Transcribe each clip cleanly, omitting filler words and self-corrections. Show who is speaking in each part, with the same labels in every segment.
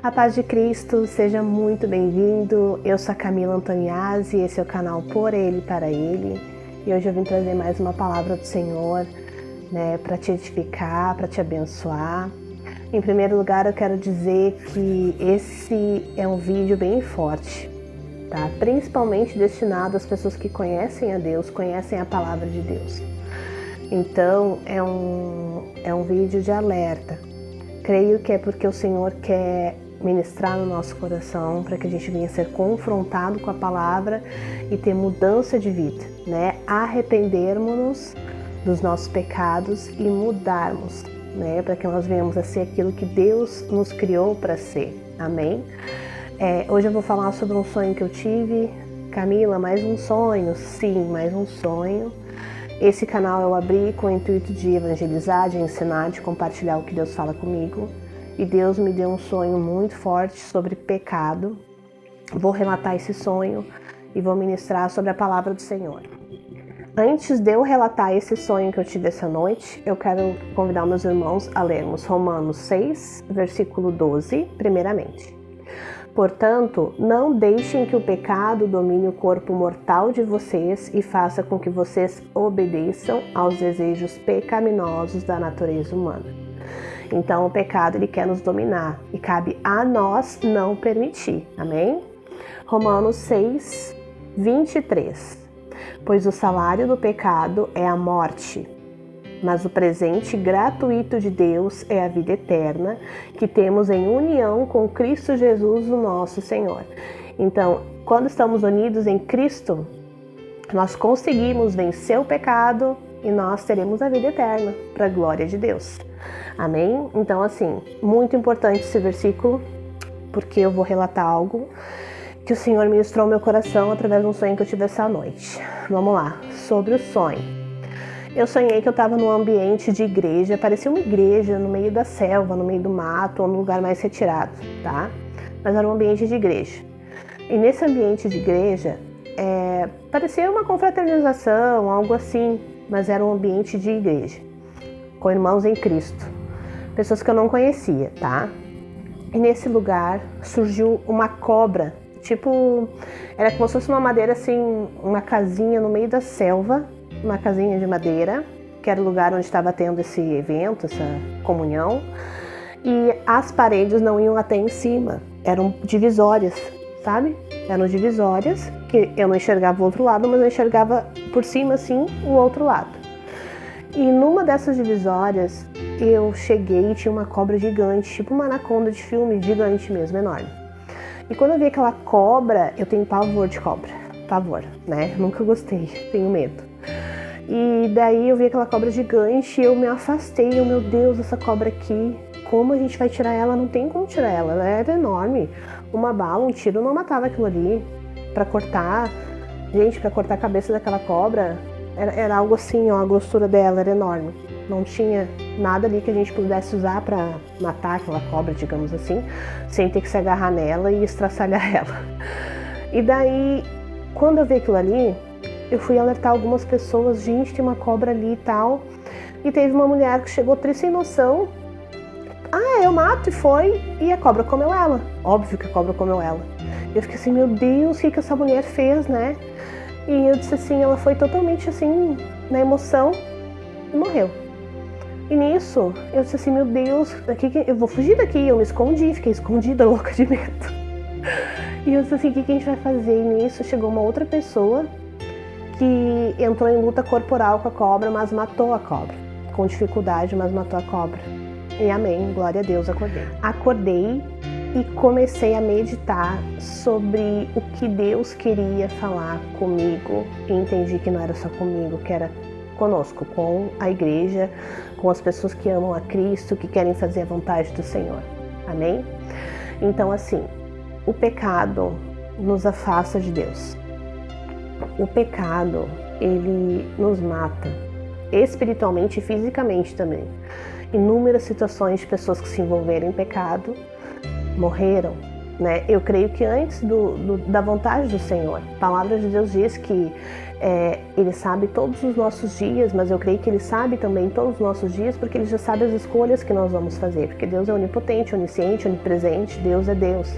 Speaker 1: A paz de Cristo, seja muito bem-vindo. Eu sou a Camila Antoniazzi, esse é o canal Por Ele, Para Ele. E hoje eu vim trazer mais uma palavra do Senhor, para te edificar, para te abençoar. Em primeiro lugar, eu quero dizer que esse é um vídeo bem forte, tá? Principalmente destinado às pessoas que conhecem a Deus, conhecem a palavra de Deus. Então, é um vídeo de alerta. Creio que é porque o Senhor quer ministrar no nosso coração para que a gente venha ser confrontado com a palavra e ter mudança de vida, Arrependermos-nos dos nossos pecados e mudarmos, para que nós venhamos a ser aquilo que Deus nos criou para ser. Amém? Hoje eu vou falar sobre um sonho que eu tive. Camila, mais um sonho? Sim, mais um sonho. Esse canal eu abri com o intuito de evangelizar, de ensinar, de compartilhar o que Deus fala comigo. E Deus me deu um sonho muito forte sobre pecado. Vou relatar esse sonho e vou ministrar sobre a palavra do Senhor. Antes de eu relatar esse sonho que eu tive essa noite, eu quero convidar meus irmãos a lermos Romanos 6, versículo 12, primeiramente. Portanto, não deixem que o pecado domine o corpo mortal de vocês e faça com que vocês obedeçam aos desejos pecaminosos da natureza humana. Então, o pecado ele quer nos dominar e cabe a nós não permitir. Amém? Romanos 6, 23. Pois o salário do pecado é a morte, mas o presente gratuito de Deus é a vida eterna, que temos em união com Cristo Jesus, o nosso Senhor. Então, quando estamos unidos em Cristo, nós conseguimos vencer o pecado e nós teremos a vida eterna, para a glória de Deus. Amém? Então, assim, muito importante esse versículo, porque eu vou relatar algo que o Senhor ministrou ao meu coração através de um sonho que eu tive essa noite. Vamos lá, sobre o sonho. Eu sonhei que eu estava num ambiente de igreja, parecia uma igreja no meio da selva, no meio do mato, ou num lugar mais retirado, tá? Mas era um ambiente de igreja. E nesse ambiente de igreja, parecia uma confraternização, algo assim, mas era um ambiente de igreja, com irmãos em Cristo, pessoas que eu não conhecia, tá? E nesse lugar surgiu uma cobra, era como se fosse uma madeira assim, uma casinha no meio da selva, uma casinha de madeira, que era o lugar onde estava tendo esse evento, essa comunhão, e as paredes não iam até em cima, eram divisórias, sabe? Eram divisórias, que eu não enxergava o outro lado, mas eu enxergava por cima, assim, o outro lado. E numa dessas divisórias, eu cheguei e tinha uma cobra gigante, tipo uma anaconda de filme, gigante mesmo, enorme. E quando eu vi aquela cobra, eu tenho pavor de cobra, nunca gostei, tenho medo. E daí eu vi aquela cobra gigante e eu me afastei, meu Deus, essa cobra aqui, como a gente vai tirar ela? Não tem como tirar ela, ela era enorme. Uma bala, um tiro não matava aquilo ali. Pra cortar a cabeça daquela cobra, era algo assim, a grossura dela era enorme. Não tinha nada ali que a gente pudesse usar pra matar aquela cobra, digamos assim, sem ter que se agarrar nela e estraçalhar ela. E daí, quando eu vi aquilo ali, eu fui alertar algumas pessoas, gente, tem uma cobra ali e tal. E teve uma mulher que chegou triste sem noção. Eu mato, e foi, e a cobra comeu ela. Óbvio que a cobra comeu ela. Eu fiquei assim, meu Deus, o que essa mulher fez, E eu disse assim, ela foi totalmente assim, na emoção, e morreu. E nisso, eu disse assim, meu Deus, eu vou fugir daqui. Eu me escondi, fiquei escondida, louca de medo. E eu disse assim, o que a gente vai fazer? E nisso chegou uma outra pessoa que entrou em luta corporal com a cobra, mas matou a cobra. Com dificuldade, mas matou a cobra. E amém, glória a Deus, Acordei e comecei a meditar sobre o que Deus queria falar comigo. E entendi que não era só comigo, que era conosco, com a igreja, com as pessoas que amam a Cristo, que querem fazer a vontade do Senhor. Amém? Então, assim, o pecado nos afasta de Deus. O pecado, ele nos mata, espiritualmente e fisicamente também. Inúmeras situações de pessoas que se envolveram em pecado, morreram, né? Eu creio que antes da vontade do Senhor. A palavra de Deus diz que Ele sabe todos os nossos dias, mas eu creio que Ele sabe também todos os nossos dias, porque Ele já sabe as escolhas que nós vamos fazer, porque Deus é onipotente, onisciente, onipresente, Deus é Deus.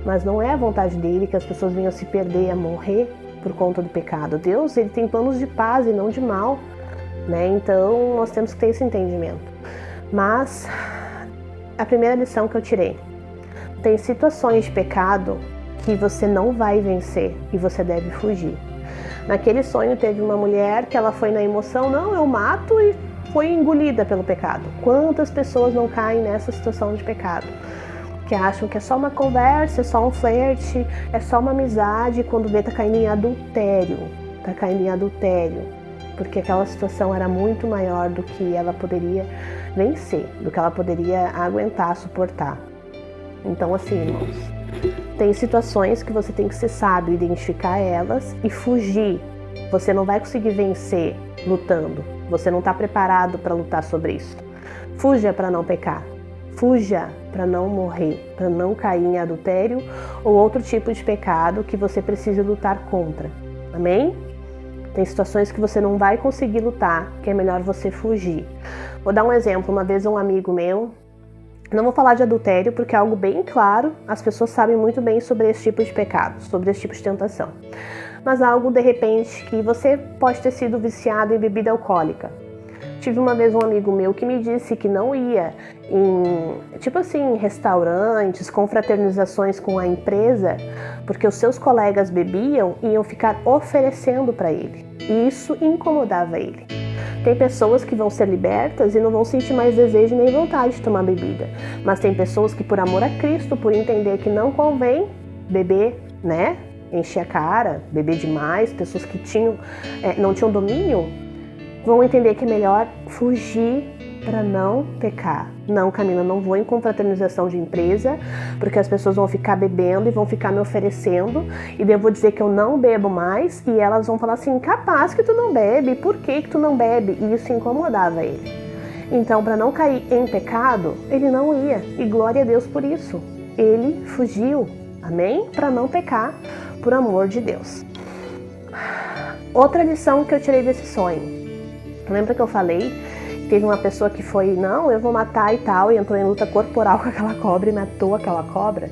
Speaker 1: Mas não é a vontade dEle que as pessoas venham se perder, a morrer por conta do pecado. Deus, Ele tem planos de paz e não de mal, né? Então nós temos que ter esse entendimento. Mas a primeira lição que eu tirei: tem situações de pecado que você não vai vencer e você deve fugir. Naquele sonho teve uma mulher que ela foi na emoção, não, eu mato, e foi engolida pelo pecado. Quantas pessoas não caem nessa situação de pecado? Que acham que é só uma conversa, é só um flerte, é só uma amizade, e quando vê tá caindo em adultério. Porque aquela situação era muito maior do que ela poderia vencer, do que ela poderia aguentar, suportar. Então assim, irmãos, tem situações que você tem que ser sábio, identificar elas e fugir. Você não vai conseguir vencer lutando. Você não está preparado para lutar sobre isso. Fuja para não pecar. Fuja para não morrer, para não cair em adultério ou outro tipo de pecado que você precise lutar contra. Amém? Tem situações que você não vai conseguir lutar, que é melhor você fugir. Vou dar um exemplo. Uma vez um amigo meu, não vou falar de adultério porque é algo bem claro, as pessoas sabem muito bem sobre esse tipo de pecado, sobre esse tipo de tentação. Mas algo, de repente, que você pode ter sido viciado em bebida alcoólica. Tive uma vez um amigo meu que me disse que não ia em restaurantes, confraternizações com a empresa, porque os seus colegas bebiam e iam ficar oferecendo para ele. E isso incomodava ele. Tem pessoas que vão ser libertas e não vão sentir mais desejo nem vontade de tomar bebida. Mas tem pessoas que, por amor a Cristo, por entender que não convém beber, né? Encher a cara, beber demais, pessoas que não tinham domínio, vão entender que é melhor fugir para não pecar. Não, Camila, não vou em confraternização de empresa, porque as pessoas vão ficar bebendo e vão ficar me oferecendo, e daí eu vou dizer que eu não bebo mais, e elas vão falar assim, capaz que tu não bebe, por que tu não bebe? E isso incomodava ele. Então, para não cair em pecado, ele não ia, e glória a Deus por isso. Ele fugiu, amém? Para não pecar, por amor de Deus. Outra lição que eu tirei desse sonho. Lembra que eu falei? Teve uma pessoa que foi, não, eu vou matar e tal, e entrou em luta corporal com aquela cobra e matou aquela cobra?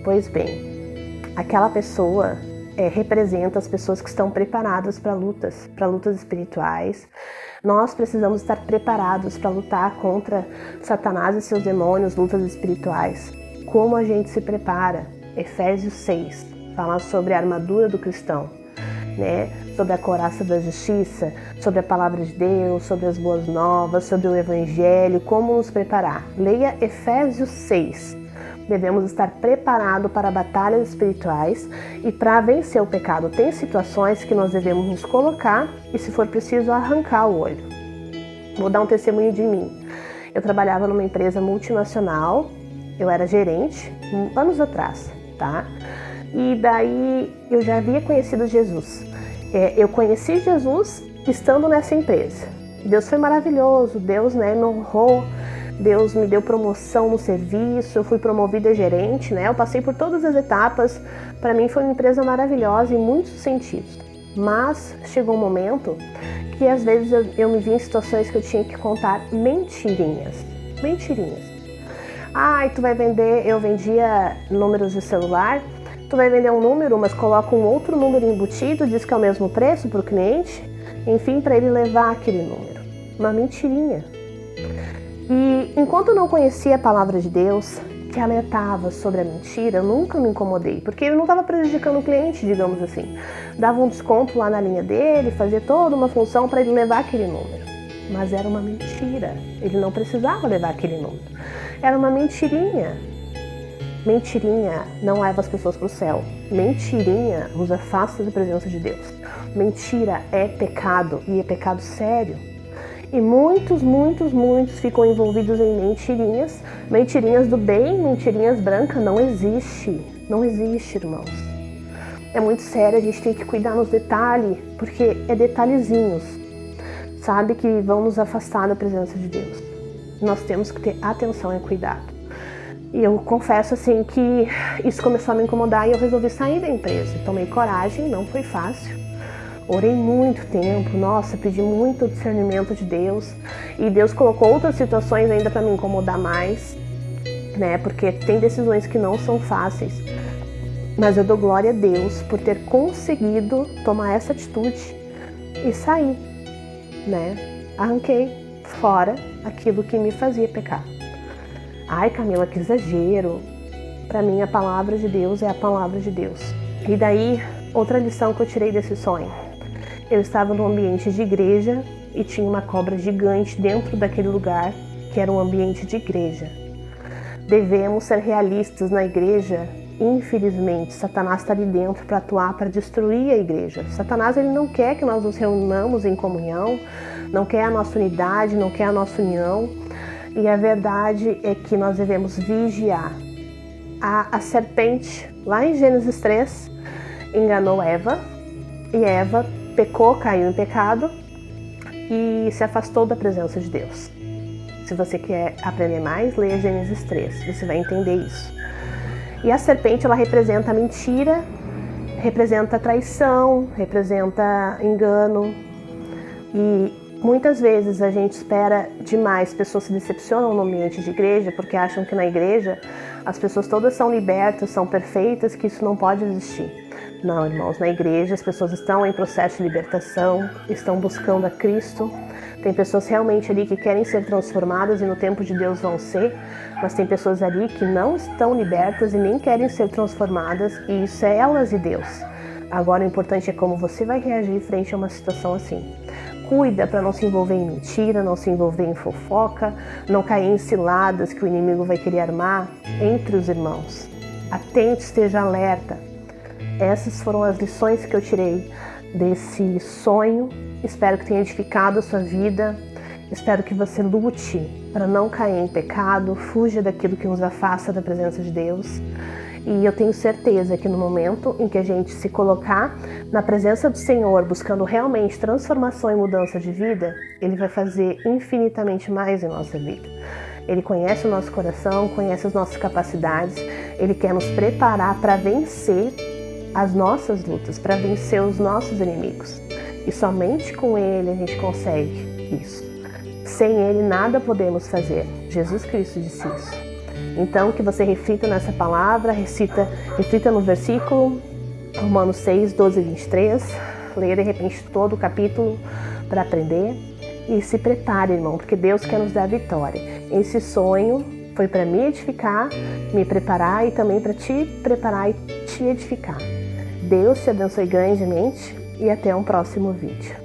Speaker 1: Pois bem, aquela pessoa representa as pessoas que estão preparadas para lutas espirituais. Nós precisamos estar preparados para lutar contra Satanás e seus demônios, lutas espirituais. Como a gente se prepara? Efésios 6 fala sobre a armadura do cristão, né? Sobre a couraça da justiça, sobre a palavra de Deus, sobre as boas novas, sobre o evangelho, como nos preparar. Leia Efésios 6. Devemos estar preparados para batalhas espirituais e para vencer o pecado. Tem situações que nós devemos nos colocar e, se for preciso, arrancar o olho. Vou dar um testemunho de mim. Eu trabalhava numa empresa multinacional, eu era gerente, anos atrás, tá? E daí eu já havia conhecido Jesus. Eu conheci Jesus estando nessa empresa. Deus foi maravilhoso, Deus, me honrou, Deus me deu promoção no serviço, eu fui promovida a gerente, eu passei por todas as etapas. Para mim foi uma empresa maravilhosa em muitos sentidos. Mas chegou um momento que às vezes eu me vi em situações que eu tinha que contar mentirinhas. Tu vai vender, eu vendia números de celular. Tu vai vender um número, mas coloca um outro número embutido, diz que é o mesmo preço para o cliente, enfim, para ele levar aquele número. Uma mentirinha. E enquanto eu não conhecia a palavra de Deus, que alertava sobre a mentira, eu nunca me incomodei, porque ele não estava prejudicando o cliente, digamos assim. Dava um desconto lá na linha dele, fazia toda uma função para ele levar aquele número. Mas era uma mentira. Ele não precisava levar aquele número. Era uma mentirinha. Mentirinha não leva as pessoas para o céu. Mentirinha nos afasta da presença de Deus. Mentira é pecado, e é pecado sério. E muitos ficam envolvidos em mentirinhas. Mentirinhas do bem, mentirinhas brancas. Não existe, irmãos. É muito sério, a gente tem que cuidar nos detalhes, porque é detalhezinhos, sabe, que vão nos afastar da presença de Deus. Nós temos que ter atenção e cuidado. E eu confesso assim que isso começou a me incomodar e eu resolvi sair da empresa. Tomei coragem, não foi fácil. Orei muito tempo, nossa, pedi muito discernimento de Deus. E Deus colocou outras situações ainda para me incomodar mais, né? Porque tem decisões que não são fáceis. Mas eu dou glória a Deus por ter conseguido tomar essa atitude e sair, né? Arranquei fora aquilo que me fazia pecar. Ai, Camila, que exagero. Para mim, a palavra de Deus é a palavra de Deus. E daí, outra lição que eu tirei desse sonho. Eu estava num ambiente de igreja e tinha uma cobra gigante dentro daquele lugar que era um ambiente de igreja. Devemos ser realistas na igreja. Infelizmente, Satanás está ali dentro para atuar, para destruir a igreja. Satanás ele não quer que nós nos reunamos em comunhão, não quer a nossa unidade, não quer a nossa união. E a verdade é que nós devemos vigiar. A serpente, lá em Gênesis 3, enganou Eva, e Eva pecou, caiu em pecado e se afastou da presença de Deus. Se você quer aprender mais, leia Gênesis 3, você vai entender isso. E a serpente, ela representa a mentira, representa a traição, representa engano. E muitas vezes a gente espera demais, pessoas se decepcionam no ambiente de igreja porque acham que na igreja as pessoas todas são libertas, são perfeitas, que isso não pode existir. Não, irmãos, na igreja as pessoas estão em processo de libertação, estão buscando a Cristo. Tem pessoas realmente ali que querem ser transformadas e no tempo de Deus vão ser, mas tem pessoas ali que não estão libertas e nem querem ser transformadas, e isso é elas e Deus. Agora o importante é como você vai reagir frente a uma situação assim. Cuida para não se envolver em mentira, não se envolver em fofoca, não cair em ciladas que o inimigo vai querer armar entre os irmãos. Atente, esteja alerta. Essas foram as lições que eu tirei desse sonho. Espero que tenha edificado a sua vida. Espero que você lute para não cair em pecado, fuja daquilo que nos afasta da presença de Deus. E eu tenho certeza que no momento em que a gente se colocar na presença do Senhor, buscando realmente transformação e mudança de vida, Ele vai fazer infinitamente mais em nossa vida. Ele conhece o nosso coração, conhece as nossas capacidades, Ele quer nos preparar para vencer as nossas lutas, para vencer os nossos inimigos. E somente com Ele a gente consegue isso. Sem Ele nada podemos fazer. Jesus Cristo disse isso. Então, que você reflita nessa palavra, reflita no versículo, Romanos 6, 12 e 23, leia de repente todo o capítulo para aprender e se prepare, irmão, porque Deus quer nos dar vitória. Esse sonho foi para me edificar, me preparar e também para te preparar e te edificar. Deus te abençoe grandemente e até um próximo vídeo.